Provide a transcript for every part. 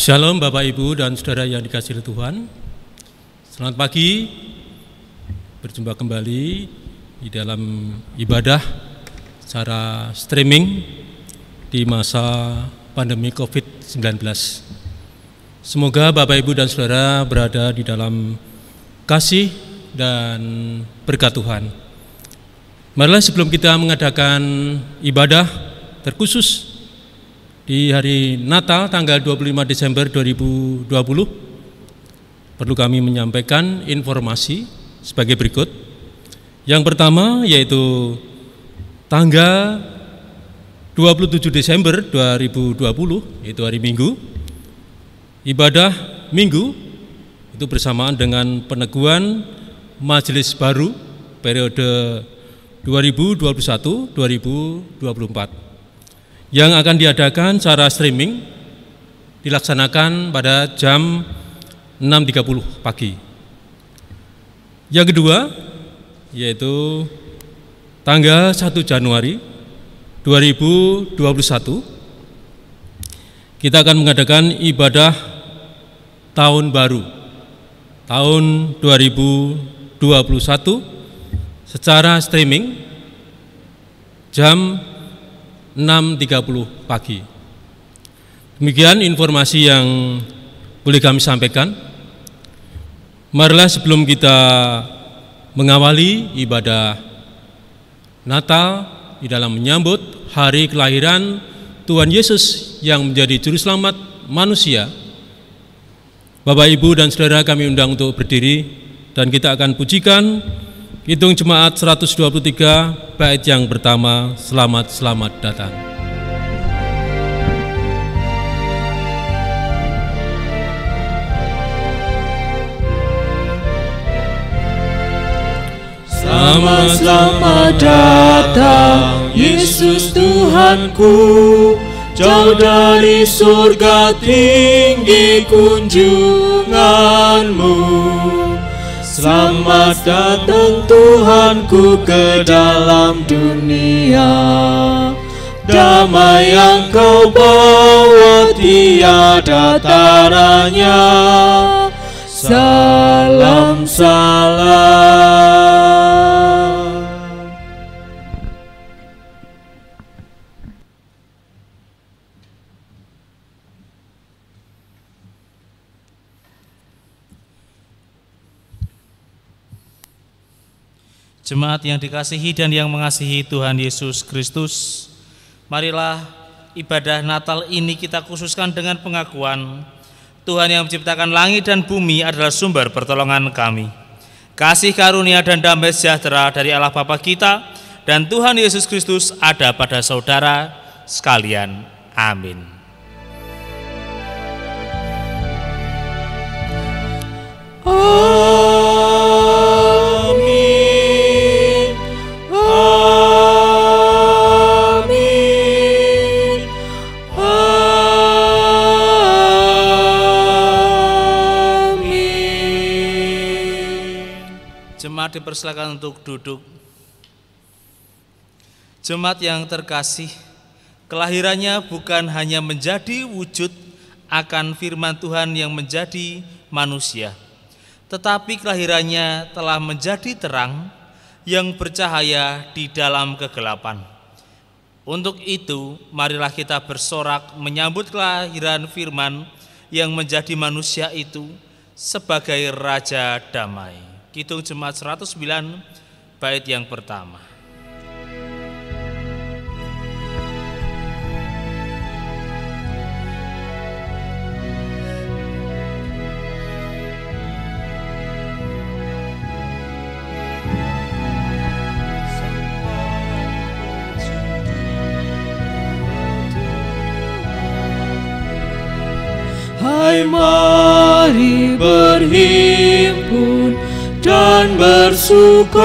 Shalom Bapak Ibu dan Saudara yang dikasihi Tuhan. Selamat pagi. Berjumpa kembali di dalam ibadah secara streaming di masa pandemi COVID-19. Semoga Bapak Ibu dan Saudara berada di dalam kasih dan berkat Tuhan. Marilah sebelum kita mengadakan ibadah terkhusus di hari Natal tanggal 25 Desember 2020, perlu kami menyampaikan informasi sebagai berikut. Yang pertama yaitu tanggal 27 Desember 2020, yaitu hari Minggu, ibadah Minggu itu bersamaan dengan peneguhan Majelis Baru periode 2021-2024. Yang akan diadakan secara streaming dilaksanakan pada jam 6.30 pagi. Yang kedua yaitu tanggal 1 Januari 2021 kita akan mengadakan ibadah tahun baru tahun 2021 secara streaming jam 6.30 pagi. Demikian informasi yang boleh kami sampaikan. Marilah sebelum kita mengawali ibadah Natal di dalam menyambut hari kelahiran Tuhan Yesus yang menjadi juru selamat manusia, Bapak Ibu dan Saudara kami undang untuk berdiri dan kita akan pujikan Kidung Jemaat 123 bait yang pertama, Selamat Selamat Datang. Selamat selamat datang Yesus Tuhanku, jauh dari surga tinggi kunjunganmu. Selamat datang Tuhanku ke dalam dunia. Damai yang kau bawa tiada taranya. Salam salam. Jemaat yang dikasihi dan yang mengasihi Tuhan Yesus Kristus, marilah ibadah Natal ini kita khususkan dengan pengakuan Tuhan yang menciptakan langit dan bumi adalah sumber pertolongan kami. Kasih karunia dan damai sejahtera dari Allah Bapa kita dan Tuhan Yesus Kristus ada pada saudara sekalian. Amin. Dipersilakan untuk duduk. Jemaat yang terkasih, kelahirannya bukan hanya menjadi wujud akan firman Tuhan yang menjadi manusia, tetapi kelahirannya telah menjadi terang yang bercahaya di dalam kegelapan. Untuk itu, marilah kita bersorak menyambut kelahiran firman yang menjadi manusia itu sebagai Raja Damai. Kidung Jemaat 109 bait yang pertama. Hai, mari berhimpun dan bersukaria.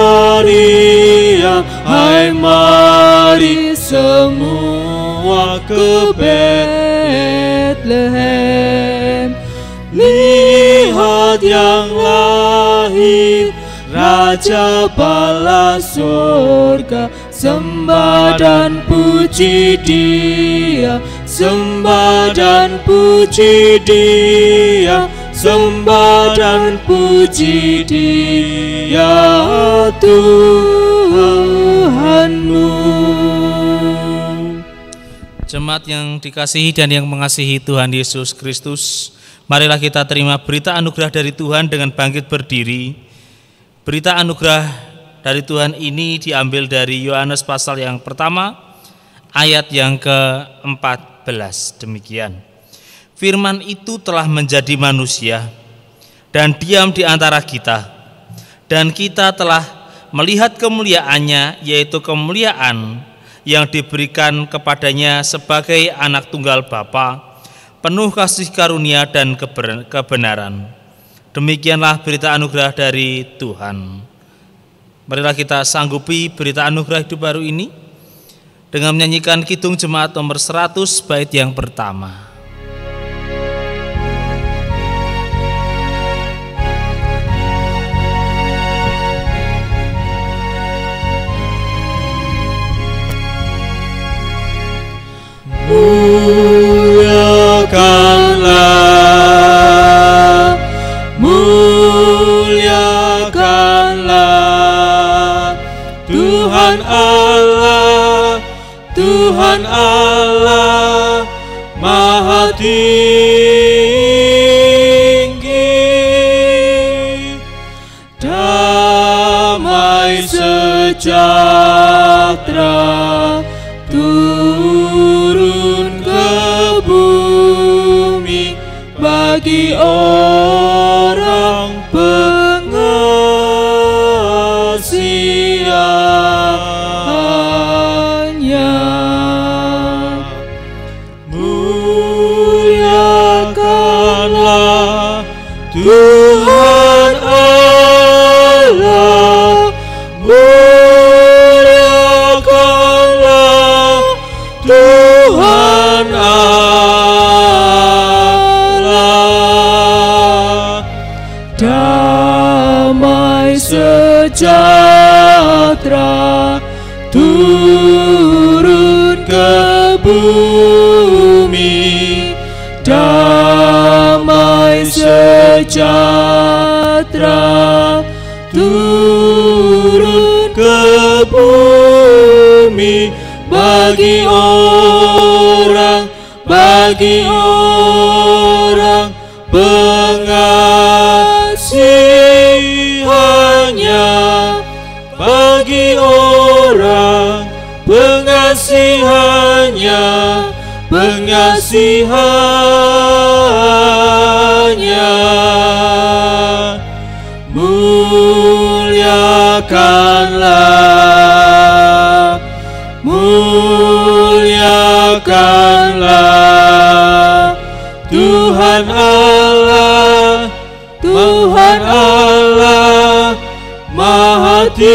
Hai, mari semua ke Betlehem. Lihat yang lahir, Raja bala surga. Sembah dan puji Dia, sembah dan puji Dia, sembah dan puji Dia Tuhanmu. Jemaat yang dikasihi dan yang mengasihi Tuhan Yesus Kristus, marilah kita terima berita anugerah dari Tuhan dengan bangkit berdiri. Berita anugerah dari Tuhan ini diambil dari Yohanes pasal yang pertama, ayat yang ke-14. Demikian. Firman itu telah menjadi manusia dan diam di antara kita, dan kita telah melihat kemuliaannya, yaitu kemuliaan yang diberikan kepadanya sebagai anak tunggal Bapa, penuh kasih karunia dan kebenaran. Demikianlah berita anugerah dari Tuhan. Marilah kita sanggupi berita anugerah hidup baru ini dengan menyanyikan Kidung Jemaat nomor 100 bait yang pertama. Muliakanlah, muliakanlah Tuhan Allah, Tuhan Allah Maha tinggi. Damai sejahtera turun ke bumi bagi orang pengasihannya. Muliakanlah Tuhan Allah, muliakanlah Tuhan Allah. Damai sejahtera turun ke bumi, damai sejahtera turun ke bumi bagi orang pengasihannya, bagi orang pengasihannya, pengasihannya. Muliakanlah, muliakanlah Tuhan Allah, Tuhan Allah Maha tinggi.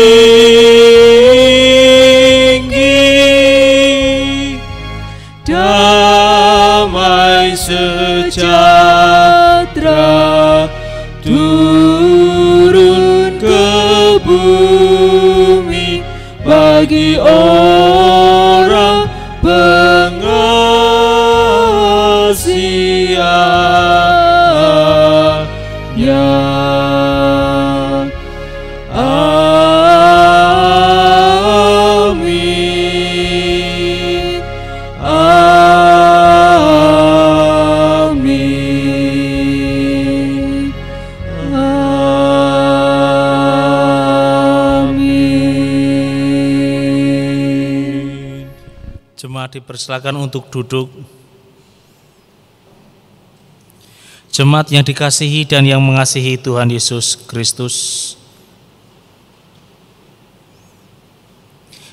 Damai sejahtera turun ke bumi bagi orang pengasihannya. Amin, amin, amin. Jemaat dipersilakan untuk duduk. Jemaat yang dikasihi dan yang mengasihi Tuhan Yesus Kristus,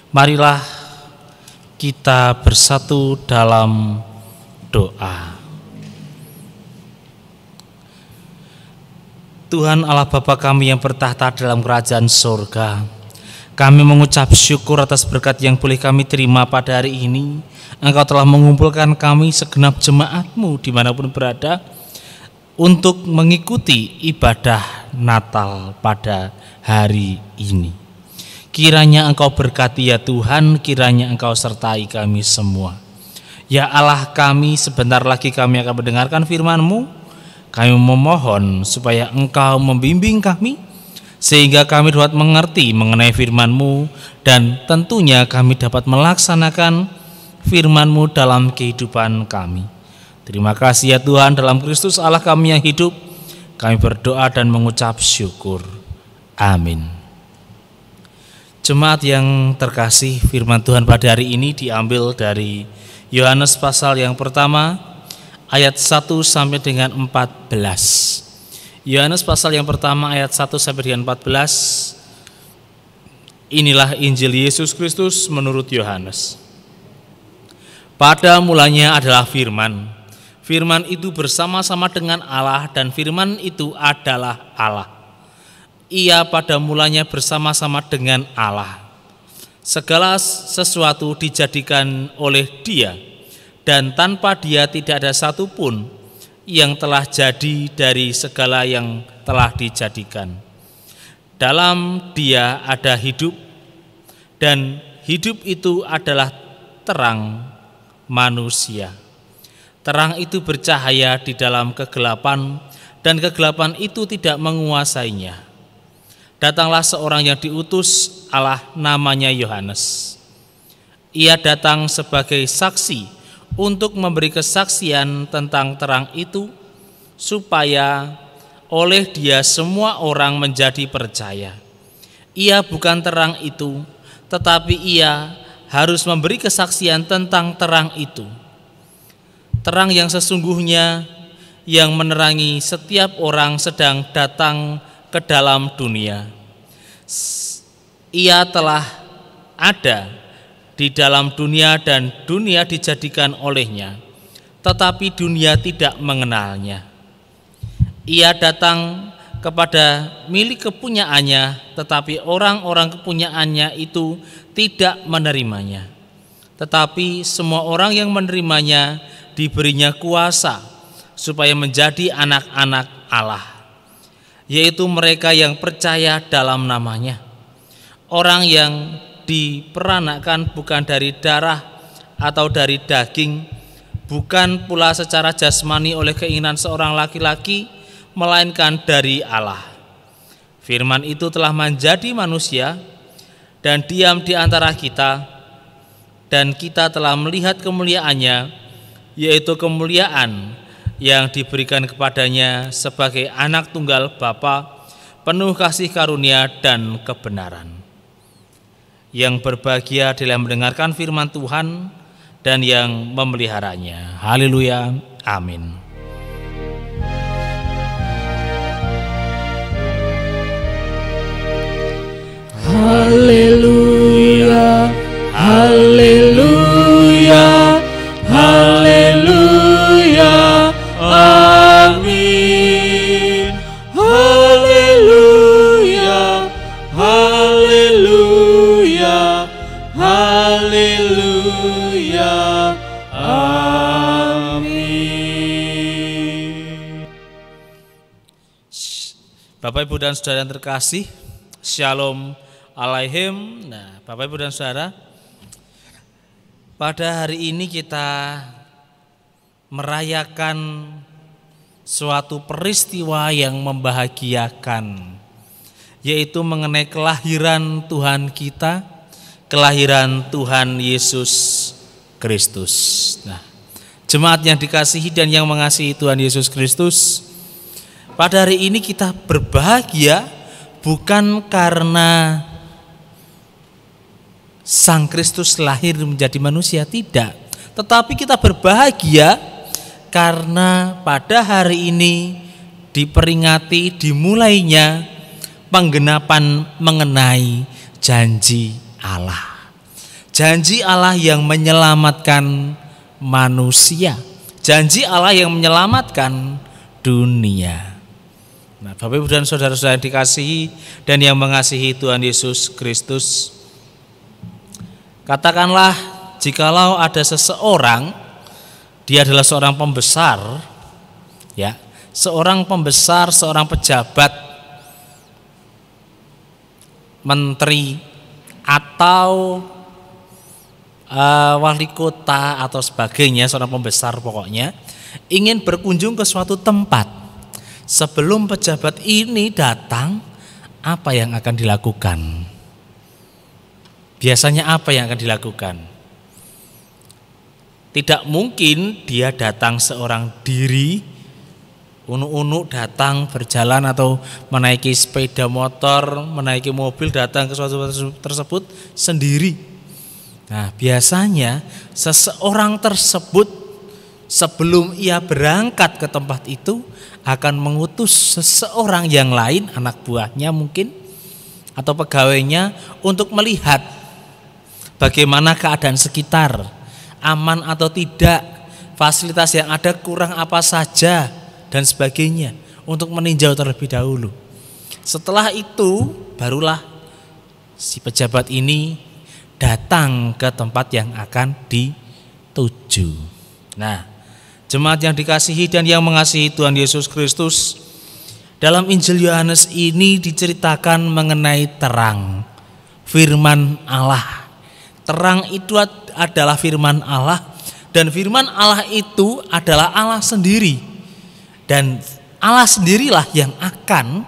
marilah kita bersatu dalam doa. Tuhan Allah Bapa kami yang bertahta dalam kerajaan surga, kami mengucap syukur atas berkat yang boleh kami terima pada hari ini. Engkau telah mengumpulkan kami segenap jemaat-Mu dimanapun berada untuk mengikuti ibadah Natal pada hari ini. Kiranya Engkau berkati ya Tuhan, kiranya Engkau sertai kami semua. Ya Allah kami, sebentar lagi kami akan mendengarkan firman-Mu. Kami memohon supaya Engkau membimbing kami, sehingga kami dapat mengerti mengenai firman-Mu, dan tentunya kami dapat melaksanakan firman-Mu dalam kehidupan kami. Terima kasih ya Tuhan, dalam Kristus Allah kami yang hidup, kami berdoa dan mengucap syukur. Amin. Jemaat yang terkasih, firman Tuhan pada hari ini diambil dari Yohanes pasal yang pertama, ayat 1 sampai dengan 14. Yohanes pasal yang pertama ayat 1 sampai dengan 14. Inilah Injil Yesus Kristus menurut Yohanes. Pada mulanya adalah firman. Firman itu bersama-sama dengan Allah, dan firman itu adalah Allah. Ia pada mulanya bersama-sama dengan Allah. Segala sesuatu dijadikan oleh Dia, dan tanpa Dia tidak ada satupun yang telah jadi dari segala yang telah dijadikan. Dalam Dia ada hidup, dan hidup itu adalah terang manusia. Terang itu bercahaya di dalam kegelapan, dan kegelapan itu tidak menguasainya. Datanglah seorang yang diutus Allah, namanya Yohanes. Ia datang sebagai saksi untuk memberi kesaksian tentang terang itu, supaya oleh Dia semua orang menjadi percaya. Ia bukan terang itu, tetapi Ia harus memberi kesaksian tentang terang itu. Terang yang sesungguhnya yang menerangi setiap orang sedang datang ke dalam dunia. Ia telah ada di dalam dunia, dan dunia dijadikan olehnya, tetapi dunia tidak mengenalnya. Ia datang kepada milik kepunyaannya, tetapi orang-orang kepunyaannya itu tidak menerimanya. Tetapi semua orang yang menerimanya diberinya kuasa supaya menjadi anak-anak Allah, yaitu mereka yang percaya dalam namanya. Orang yang diperanakkan bukan dari darah atau dari daging, bukan pula secara jasmani oleh keinginan seorang laki-laki, melainkan dari Allah. Firman itu telah menjadi manusia dan diam di antara kita, dan kita telah melihat kemuliaannya, yaitu kemuliaan yang diberikan kepadanya sebagai anak tunggal Bapa, penuh kasih karunia dan kebenaran. Yang berbahagia adalah mendengarkan firman Tuhan dan yang memeliharanya. Haleluya, amin. Haleluya, haleluya, haleluya, amin. Haleluya, haleluya, haleluya, amin. Bapak, Ibu, dan saudara yang terkasih, Shalom Alaihim. Nah, Bapak, Ibu, dan saudara, pada hari ini kita merayakan suatu peristiwa yang membahagiakan, yaitu mengenai kelahiran Tuhan kita, kelahiran Tuhan Yesus Kristus. Nah, jemaat yang dikasihi dan yang mengasihi Tuhan Yesus Kristus, pada hari ini kita berbahagia bukan karena Sang Kristus lahir menjadi manusia, tidak. Tetapi kita berbahagia karena pada hari ini diperingati dimulainya penggenapan mengenai janji Allah. Janji Allah yang menyelamatkan manusia. Janji Allah yang menyelamatkan dunia. Nah, Bapak, Ibu, dan saudara-saudara yang dikasihi dan yang mengasihi Tuhan Yesus Kristus, katakanlah jikalau ada seseorang, dia adalah seorang pembesar, ya, seorang pembesar, seorang pejabat, menteri, atau wali kota atau sebagainya, seorang pembesar pokoknya, ingin berkunjung ke suatu tempat. Sebelum pejabat ini datang, apa yang akan dilakukan? Biasanya apa yang akan dilakukan? Tidak mungkin dia datang seorang diri, unuk-unuk datang berjalan atau menaiki sepeda motor, menaiki mobil datang ke suatu tersebut sendiri. Nah, biasanya seseorang tersebut sebelum ia berangkat ke tempat itu akan mengutus seseorang yang lain, anak buahnya mungkin atau pegawainya, untuk melihat bagaimana keadaan sekitar, aman atau tidak, fasilitas yang ada kurang apa saja dan sebagainya, untuk meninjau terlebih dahulu. Setelah itu barulah si pejabat ini datang ke tempat yang akan dituju. Nah, jemaat yang dikasihi dan yang mengasihi Tuhan Yesus Kristus, dalam Injil Yohanes ini diceritakan mengenai terang, firman Allah. Terang itu adalah firman Allah, dan firman Allah itu adalah Allah sendiri. Dan Allah sendirilah yang akan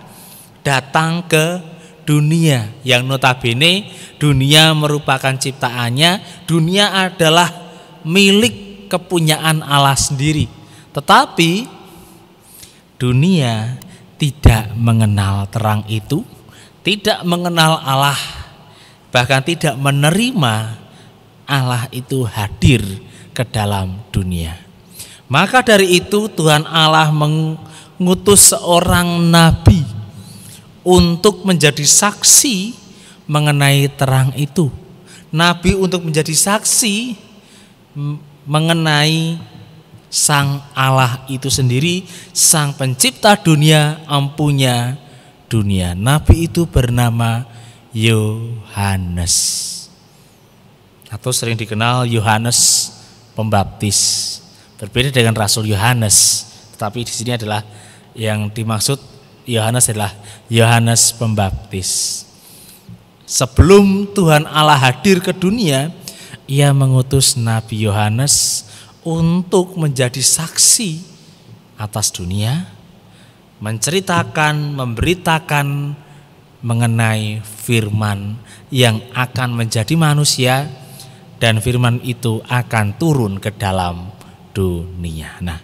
datang ke dunia, yang notabene dunia merupakan ciptaannya, dunia adalah milik kepunyaan Allah sendiri. Tetapi dunia tidak mengenal terang itu, tidak mengenal Allah, bahkan tidak menerima Allah itu hadir ke dalam dunia. Maka dari itu Tuhan Allah mengutus seorang nabi untuk menjadi saksi mengenai terang itu. Nabi untuk menjadi saksi mengenai Sang Allah itu sendiri, Sang Pencipta dunia, empunya dunia. Nabi itu bernama Yohanes, atau sering dikenal Yohanes Pembaptis. Berbeda dengan Rasul Yohanes, tetapi di sini adalah yang dimaksud Yohanes adalah Yohanes Pembaptis. Sebelum Tuhan Allah hadir ke dunia, Ia mengutus Nabi Yohanes untuk menjadi saksi atas dunia, menceritakan, memberitakan mengenai firman yang akan menjadi manusia, dan firman itu akan turun ke dalam dunia. Nah,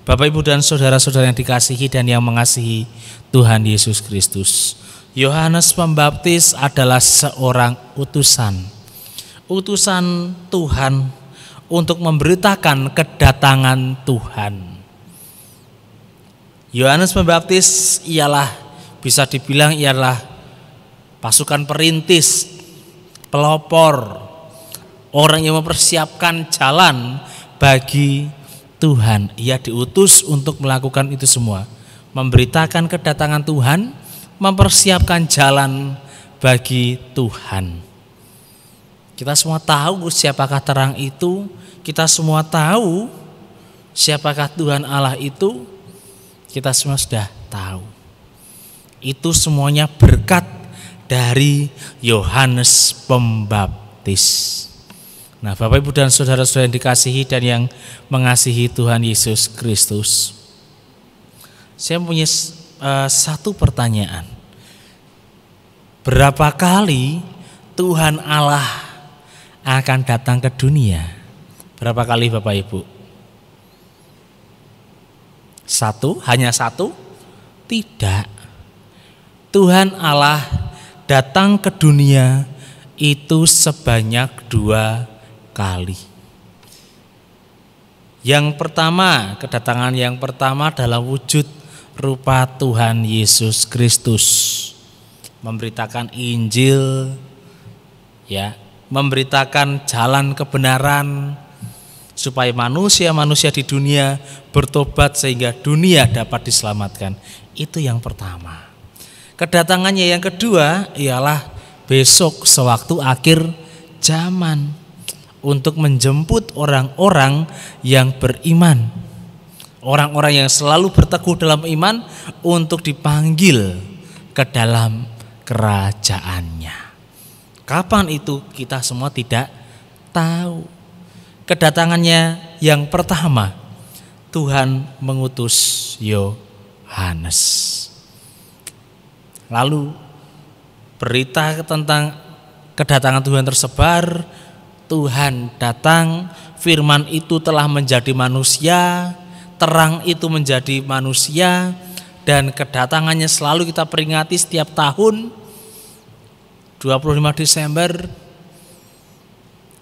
Bapak, Ibu, dan saudara-saudara yang dikasihi dan yang mengasihi Tuhan Yesus Kristus, Yohanes Pembaptis adalah seorang utusan Tuhan untuk memberitakan kedatangan Tuhan. Yohanes Pembaptis bisa dibilang ialah pasukan perintis, pelopor, orang yang mempersiapkan jalan bagi Tuhan. Ia diutus untuk melakukan itu semua, memberitakan kedatangan Tuhan, mempersiapkan jalan bagi Tuhan. Kita semua tahu siapakah terang itu, kita semua tahu siapakah Tuhan Allah itu, kita semua sudah tahu. Itu semuanya berkat dari Yohanes Pembaptis. Nah, Bapak, Ibu, dan saudara-saudara yang dikasihi dan yang mengasihi Tuhan Yesus Kristus, saya punya satu pertanyaan. Berapa kali Tuhan Allah akan datang ke dunia? Berapa kali, Bapak Ibu? Satu? Hanya satu? Tidak. Tuhan Allah datang ke dunia itu sebanyak 2 kali. Yang pertama, kedatangan yang pertama dalam wujud rupa Tuhan Yesus Kristus, memberitakan Injil, memberitakan jalan kebenaran supaya manusia-manusia di dunia bertobat sehingga dunia dapat diselamatkan. Itu yang pertama. Kedatangannya yang kedua ialah besok sewaktu akhir zaman, untuk menjemput orang-orang yang beriman, orang-orang yang selalu berteguh dalam iman, untuk dipanggil ke dalam kerajaannya. Kapan itu kita semua tidak tahu. Kedatangannya yang pertama, Tuhan mengutus Yohanes. Lalu berita tentang kedatangan Tuhan tersebar, Tuhan datang, firman itu telah menjadi manusia, terang itu menjadi manusia, dan kedatangannya selalu kita peringati setiap tahun 25 Desember.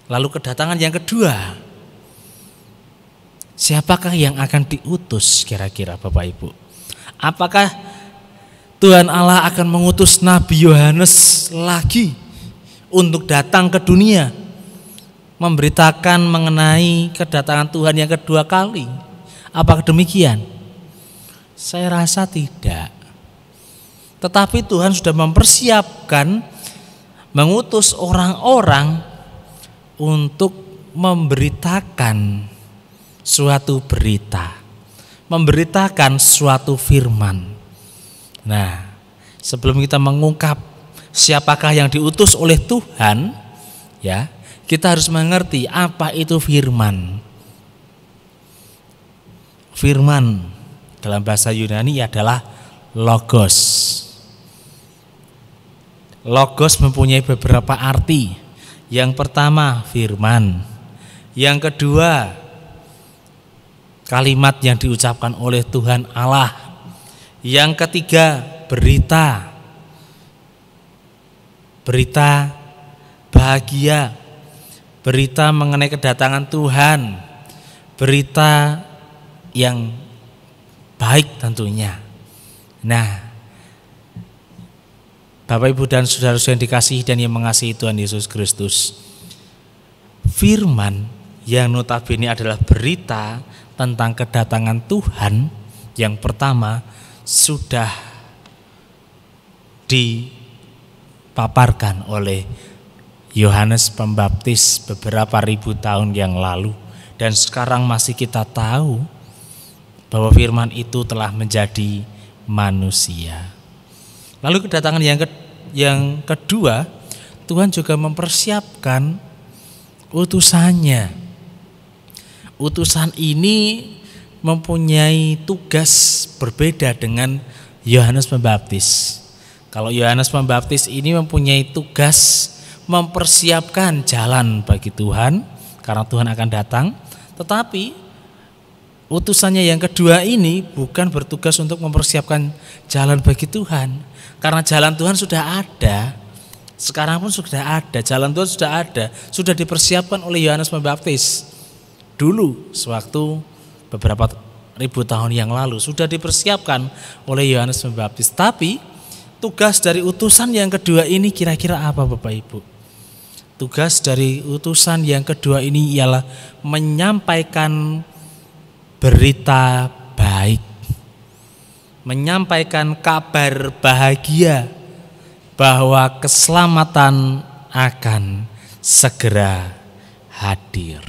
Lalu kedatangan yang kedua, siapakah yang akan diutus kira-kira Bapak Ibu? Apakah Tuhan Allah akan mengutus Nabi Yohanes lagi untuk datang ke dunia, memberitakan mengenai kedatangan Tuhan yang kedua kali? Apakah demikian? Saya rasa tidak. Tetapi Tuhan sudah mempersiapkan, mengutus orang-orang untuk memberitakan suatu berita, memberitakan suatu firman. Nah, sebelum kita mengungkap siapakah yang diutus oleh Tuhan, ya, kita harus mengerti apa itu firman. Firman dalam bahasa Yunani adalah logos. Logos mempunyai beberapa arti. Yang pertama firman, yang kedua kalimat yang diucapkan oleh Tuhan Allah, yang ketiga berita, berita bahagia, berita mengenai kedatangan Tuhan, berita yang baik tentunya. Nah, Bapak Ibu dan saudara-saudara yang dikasihi dan yang mengasihi Tuhan Yesus Kristus, firman yang notabene adalah berita tentang kedatangan Tuhan yang pertama sudah dipaparkan oleh Yohanes Pembaptis beberapa ribu tahun yang lalu, dan sekarang masih kita tahu bahwa firman itu telah menjadi manusia. Lalu kedatangan yang kedua, Tuhan juga mempersiapkan utusannya. Utusan ini mempunyai tugas berbeda dengan Yohanes Pembaptis. Kalau Yohanes Pembaptis ini mempunyai tugas mempersiapkan jalan bagi Tuhan karena Tuhan akan datang, tetapi utusannya yang kedua ini bukan bertugas untuk mempersiapkan jalan bagi Tuhan, karena jalan Tuhan sudah ada. Sekarang pun sudah ada, jalan Tuhan sudah ada, sudah dipersiapkan oleh Yohanes Pembaptis. Dulu sewaktu beberapa ribu tahun yang lalu sudah dipersiapkan oleh Yohanes Pembaptis. Tapi tugas dari utusan yang kedua ini kira-kira apa Bapak Ibu? Tugas dari utusan yang kedua ini ialah menyampaikan berita baik, menyampaikan kabar bahagia bahwa keselamatan akan segera hadir.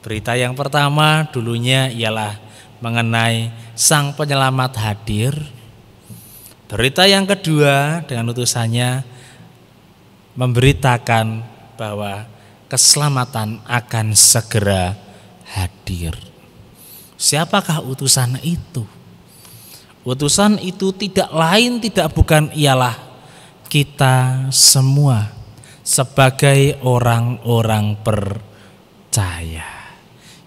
Berita yang pertama dulunya ialah mengenai Sang Penyelamat hadir. Berita yang kedua dengan utusannya memberitakan bahwa keselamatan akan segera hadir. Siapakah utusan itu? Utusan itu tidak lain tidak bukan ialah kita semua sebagai orang-orang percaya.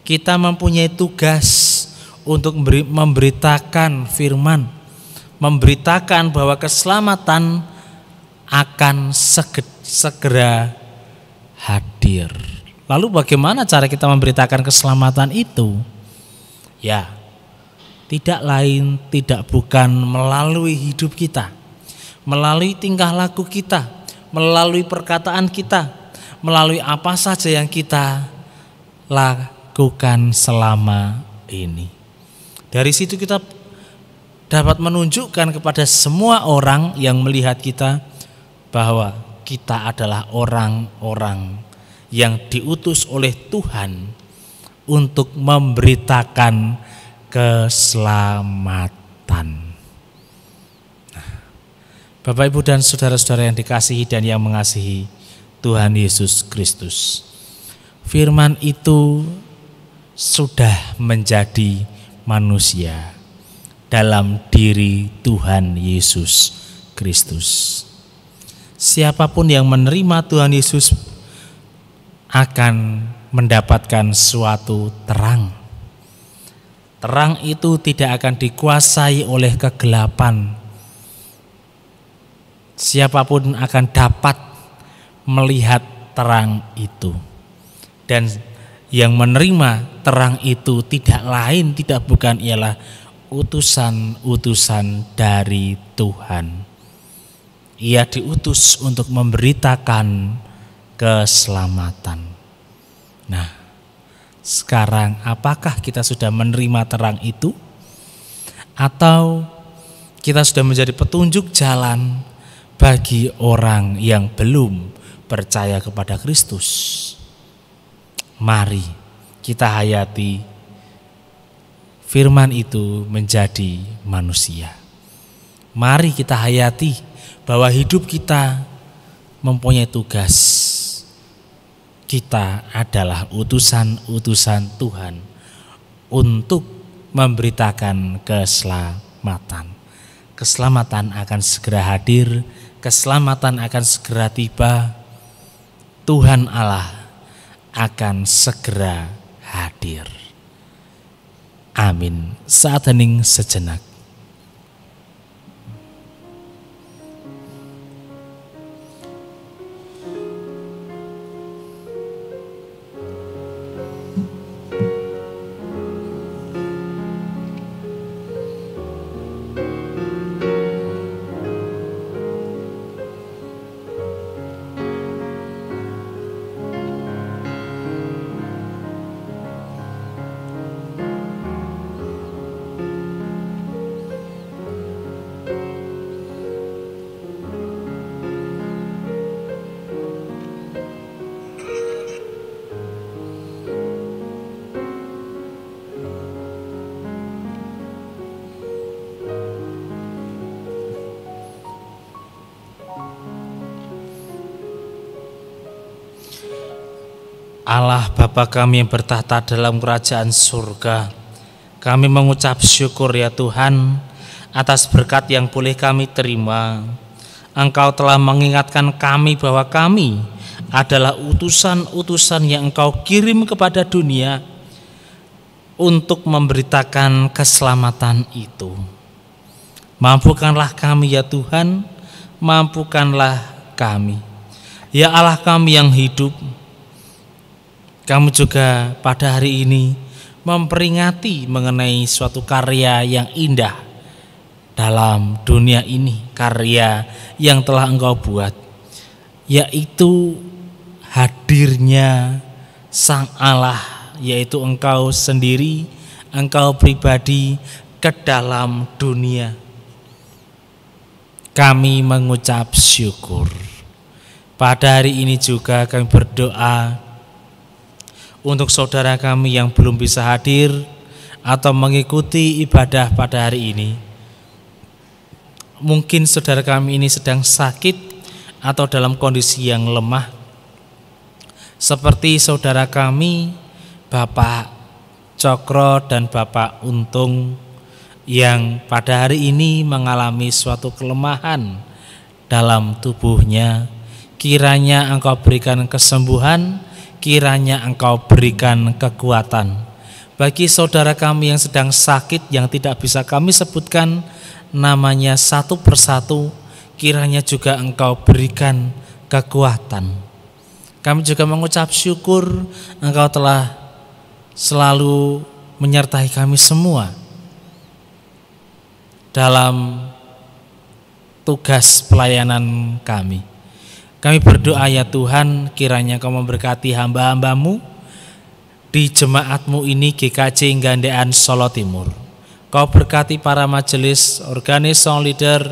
Kita mempunyai tugas untuk memberitakan firman, memberitakan bahwa keselamatan akan segera hadir. Lalu bagaimana cara kita memberitakan keselamatan itu? Ya, tidak lain tidak bukan melalui hidup kita, melalui tingkah laku kita, melalui perkataan kita, melalui apa saja yang kita lakukan selama ini. Dari situ kita dapat menunjukkan kepada semua orang yang melihat kita bahwa kita adalah orang-orang yang diutus oleh Tuhan untuk memberitakan keselamatan. Bapak Ibu dan saudara-saudara yang dikasihi dan yang mengasihi Tuhan Yesus Kristus. Firman itu sudah menjadi manusia dalam diri Tuhan Yesus Kristus. Siapapun yang menerima Tuhan Yesus akan mendapatkan suatu terang. Terang itu tidak akan dikuasai oleh kegelapan. Siapapun akan dapat melihat terang itu. Dan yang menerima terang itu tidak lain, tidak bukan ialah utusan-utusan dari Tuhan. Ia diutus untuk memberitakan keselamatan. Nah, sekarang apakah kita sudah menerima terang itu? Atau kita sudah menjadi petunjuk jalan bagi orang yang belum percaya kepada Kristus? Mari kita hayati firman itu menjadi manusia. Mari kita hayati bahwa hidup kita mempunyai tugas. Kita adalah utusan-utusan Tuhan untuk memberitakan keselamatan. Keselamatan akan segera hadir, keselamatan akan segera tiba. Tuhan Allah akan segera hadir. Amin. Saat hening sejenak. Allah Bapa kami yang bertahta dalam kerajaan surga, kami mengucap syukur ya Tuhan atas berkat yang boleh kami terima. Engkau telah mengingatkan kami bahwa kami adalah utusan-utusan yang Engkau kirim kepada dunia untuk memberitakan keselamatan itu. Mampukanlah kami ya Tuhan, mampukanlah kami. Ya Allah kami yang hidup, kamu juga pada hari ini memperingati mengenai suatu karya yang indah dalam dunia ini, karya yang telah Engkau buat, yaitu hadirnya Sang Allah, yaitu Engkau sendiri, Engkau pribadi ke dalam dunia. Kami mengucap syukur. Pada hari ini juga kami berdoa untuk saudara kami yang belum bisa hadir atau mengikuti ibadah pada hari ini. Mungkin saudara kami ini sedang sakit atau dalam kondisi yang lemah, seperti saudara kami Bapak Cokro dan Bapak Untung yang pada hari ini mengalami suatu kelemahan dalam tubuhnya. Kiranya Engkau berikan kesembuhan, kiranya Engkau berikan kekuatan. Bagi saudara kami yang sedang sakit yang tidak bisa kami sebutkan namanya satu persatu, kiranya juga Engkau berikan kekuatan. Kami juga mengucap syukur Engkau telah selalu menyertai kami semua dalam tugas pelayanan kami. Kami berdoa ya Tuhan, kiranya Kau memberkati hamba-hamba-Mu di jemaat-Mu ini GKJ Gandean Solo Timur. Kau berkati para majelis, organisasi leader,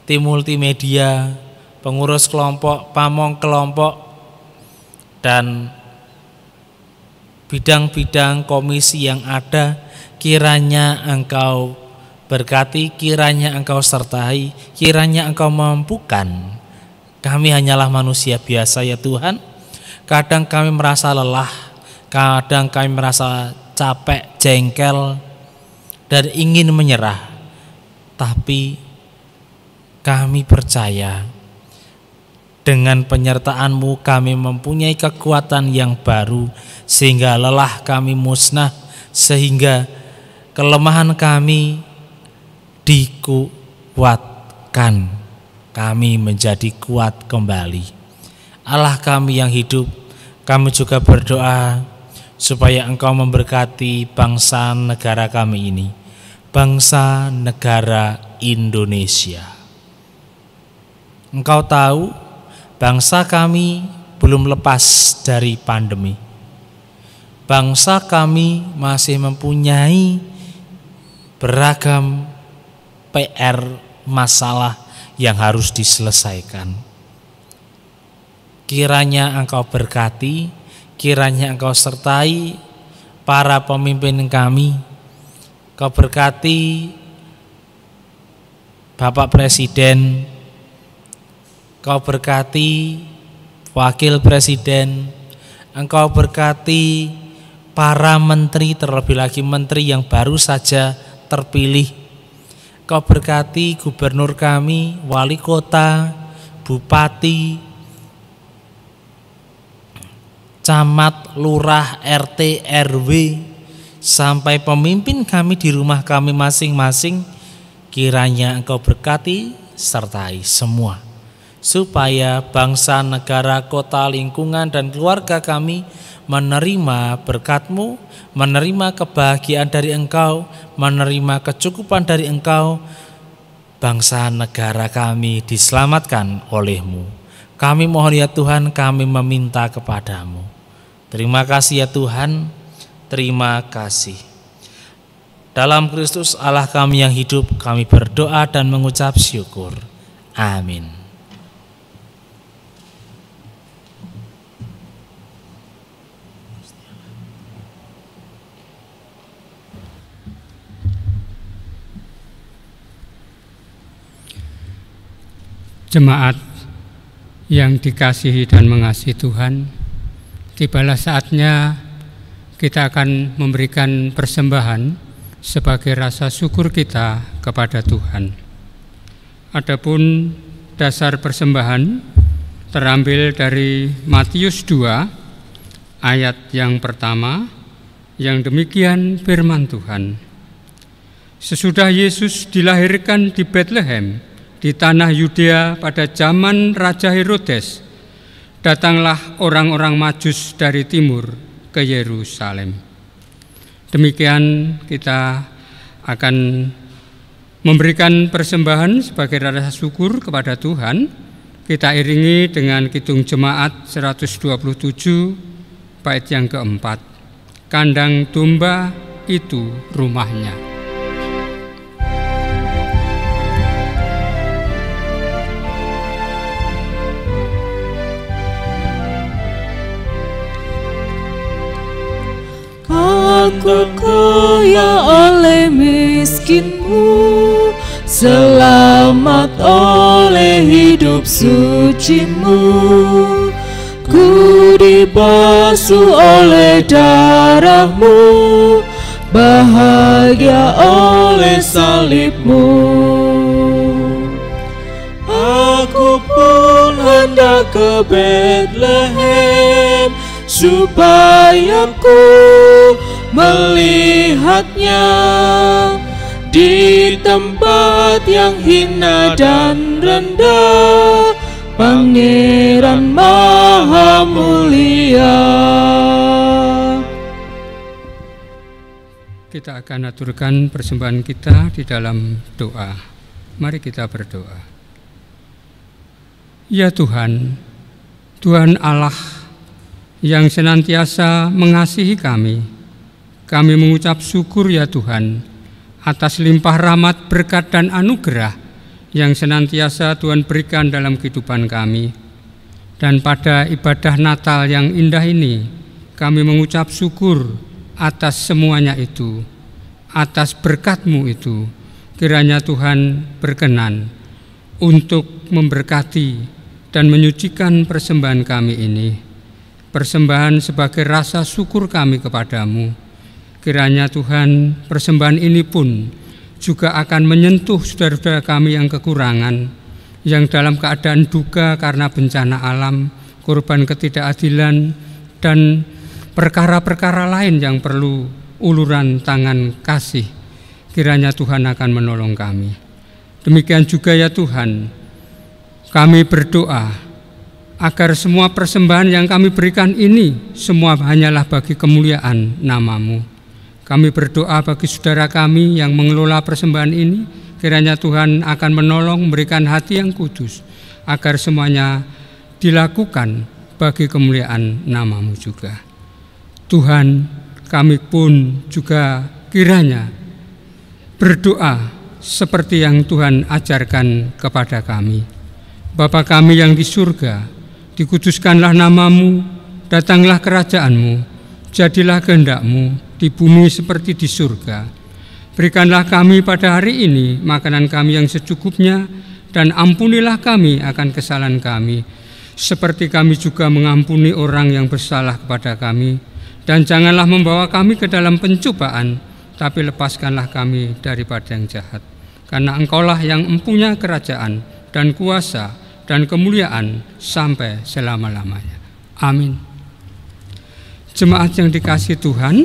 tim multimedia, pengurus kelompok, pamong kelompok, dan bidang-bidang komisi yang ada. Kiranya Engkau berkati, kiranya Engkau sertai, kiranya Engkau mampukan Kami hanyalah manusia biasa ya Tuhan. Kadang kami merasa lelah, kadang kami merasa capek, jengkel, dan ingin menyerah. Tapi kami percaya dengan penyertaan-Mu kami mempunyai kekuatan yang baru, sehingga lelah kami musnah, sehingga kelemahan kami dikuatkan, kami menjadi kuat kembali. Allah kami yang hidup, kami juga berdoa supaya Engkau memberkati bangsa negara kami ini, bangsa negara Indonesia. Engkau tahu bangsa kami belum lepas dari pandemi. Bangsa kami masih mempunyai beragam PR, masalah yang harus diselesaikan. Kiranya Engkau berkati, kiranya Engkau sertai para pemimpin kami. Engkau berkati Bapak Presiden, Engkau berkati Wakil Presiden, Engkau berkati para menteri, terlebih lagi menteri yang baru saja terpilih. Engkau berkati gubernur kami, wali kota, bupati, camat, lurah, RT, RW, sampai pemimpin kami di rumah kami masing-masing. Kiranya Engkau berkati sertai semua, supaya bangsa, negara, kota, lingkungan, dan keluarga kami menerima berkat-Mu, menerima kebahagiaan dari Engkau, menerima kecukupan dari Engkau. Bangsa negara kami diselamatkan oleh-Mu. Kami mohon ya Tuhan, kami meminta kepada-Mu. Terima kasih ya Tuhan, terima kasih. Dalam Kristus Allah kami yang hidup, kami berdoa dan mengucap syukur. Amin. Jemaat yang dikasihi dan mengasihi Tuhan, tibalah saatnya kita akan memberikan persembahan sebagai rasa syukur kita kepada Tuhan. Adapun dasar persembahan terambil dari Matius 2 ayat yang pertama, yang demikian firman Tuhan. Sesudah Yesus dilahirkan di Betlehem di tanah Yudea pada zaman Raja Herodes, datanglah orang-orang Majus dari timur ke Yerusalem. Demikian kita akan memberikan persembahan sebagai rasa syukur kepada Tuhan. Kita iringi dengan Kidung Jemaat 127 bait yang keempat. Kandang domba itu rumahnya. Aku kaya oleh miskinmu, selamat oleh hidup sucimu. Ku dibasuh oleh darahmu, bahagia oleh salibmu. Aku pun hendak ke Betlehem, supaya ku melihatnya di tempat yang hina dan rendah, Pangeran Maha Mulia. Kita akan aturkan persembahan kita di dalam doa. Mari kita berdoa. Ya Tuhan, Tuhan Allah yang senantiasa mengasihi kami mengucap syukur ya Tuhan atas limpah rahmat, berkat dan anugerah yang senantiasa Tuhan berikan dalam kehidupan kami. Dan pada ibadah Natal yang indah ini, kami mengucap syukur atas semuanya itu, atas berkat-Mu itu. Kiranya Tuhan berkenan untuk memberkati dan menyucikan persembahan kami ini, persembahan sebagai rasa syukur kami kepadamu. Kiranya Tuhan, persembahan ini pun juga akan menyentuh saudara-saudara kami yang kekurangan, yang dalam keadaan duka karena bencana alam, korban ketidakadilan, dan perkara-perkara lain yang perlu uluran tangan kasih. Kiranya Tuhan akan menolong kami. Demikian juga ya Tuhan, kami berdoa agar semua persembahan yang kami berikan ini semua hanyalah bagi kemuliaan nama-Mu. Kami berdoa bagi saudara kami yang mengelola persembahan ini, kiranya Tuhan akan menolong memberikan hati yang kudus, agar semuanya dilakukan bagi kemuliaan nama-Mu juga. Tuhan, kami pun juga kiranya berdoa seperti yang Tuhan ajarkan kepada kami. Bapa kami yang di surga, dikuduskanlah nama-Mu, datanglah kerajaan-Mu, jadilah kehendak-Mu di bumi seperti di surga. Berikanlah kami pada hari ini makanan kami yang secukupnya, dan ampunilah kami akan kesalahan kami, seperti kami juga mengampuni orang yang bersalah kepada kami. Dan janganlah membawa kami ke dalam pencobaan, tapi lepaskanlah kami daripada yang jahat. Karena Engkaulah yang mempunyai kerajaan dan kuasa dan kemuliaan sampai selama-lamanya. Amin. Jemaat yang dikasihi Tuhan,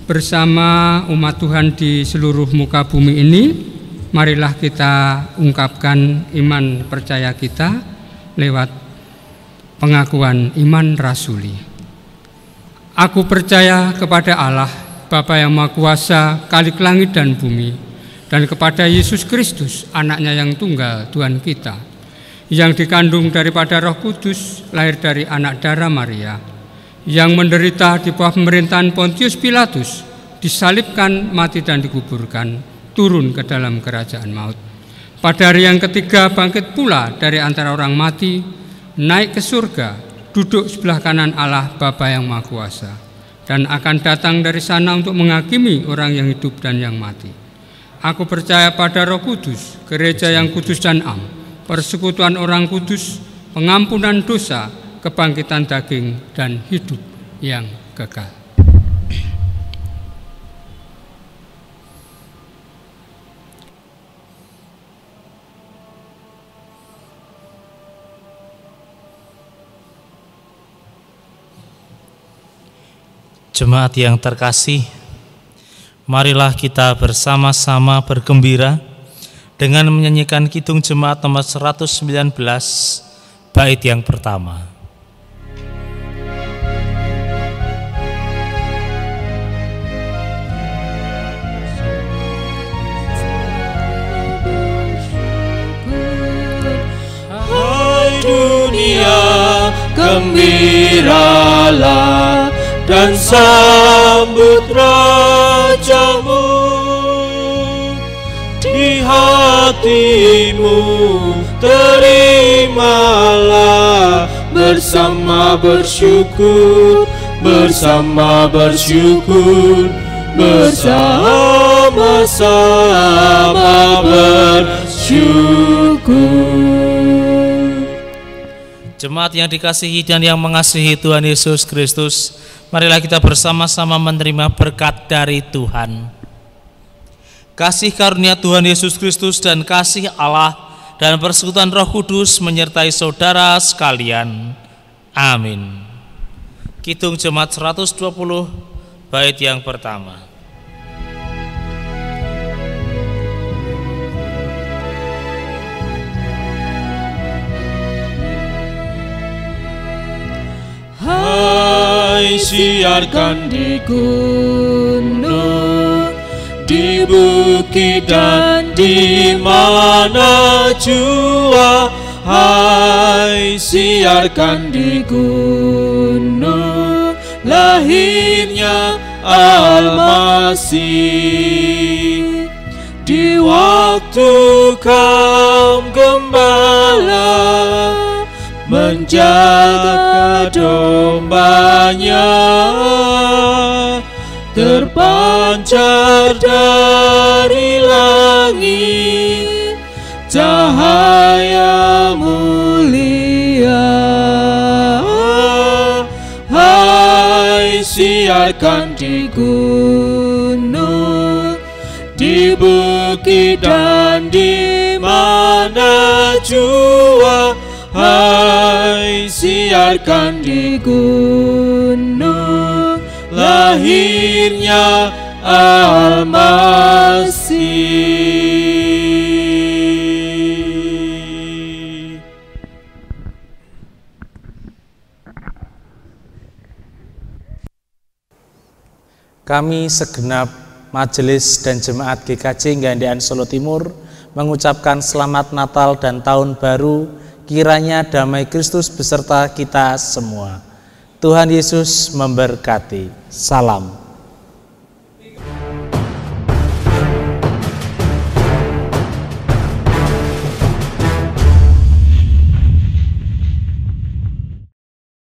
bersama umat Tuhan di seluruh muka bumi ini, marilah kita ungkapkan iman percaya kita lewat pengakuan iman rasuli. Aku percaya kepada Allah, Bapa yang Maha Kuasa, Khalik langit dan bumi, dan kepada Yesus Kristus, anaknya yang tunggal, Tuhan kita, yang dikandung daripada Roh Kudus, lahir dari anak darah Maria, yang menderita di bawah pemerintahan Pontius Pilatus, disalibkan, mati dan dikuburkan, turun ke dalam kerajaan maut. Pada hari yang ketiga bangkit pula dari antara orang mati, naik ke surga, duduk sebelah kanan Allah Bapa yang Maha Kuasa, dan akan datang dari sana untuk menghakimi orang yang hidup dan yang mati. Aku percaya pada Roh Kudus, gereja yang kudus dan am, persekutuan orang kudus, pengampunan dosa, kebangkitan daging, dan hidup yang kekal. Jemaat yang terkasih, marilah kita bersama-sama bergembira dengan menyanyikan Kidung Jemaat nomor 119, bait yang pertama. Hai dunia, gembiralah dan sambut Rajamu. Di hatimu terimalah bersama bersyukur, bersama bersyukur, bersama-sama bersyukur. Jemaat yang dikasihi dan yang mengasihi Tuhan Yesus Kristus, marilah kita bersama-sama menerima berkat dari Tuhan. Kasih karunia Tuhan Yesus Kristus dan kasih Allah dan persekutuan Roh Kudus menyertai saudara sekalian. Amin. Kidung Jemaat 120, bait yang pertama. Hai, siarkan di gunung, di bukit dan di mana jua. Hai, siarkan di gunung, lahirnya Al-Masih. Di waktu kaum gembala menjaga dombanya, terpancar dari langit cahaya mulia. siarkan di gunung, di bukit dan di mana jua. Hai, siarkan di gunung lahirnya Al-Masih. Kami segenap Majelis dan Jemaat GKJ Gandean Solo Timur mengucapkan selamat Natal dan Tahun Baru. Kiranya damai Kristus beserta kita semua. Tuhan Yesus memberkati. Salam.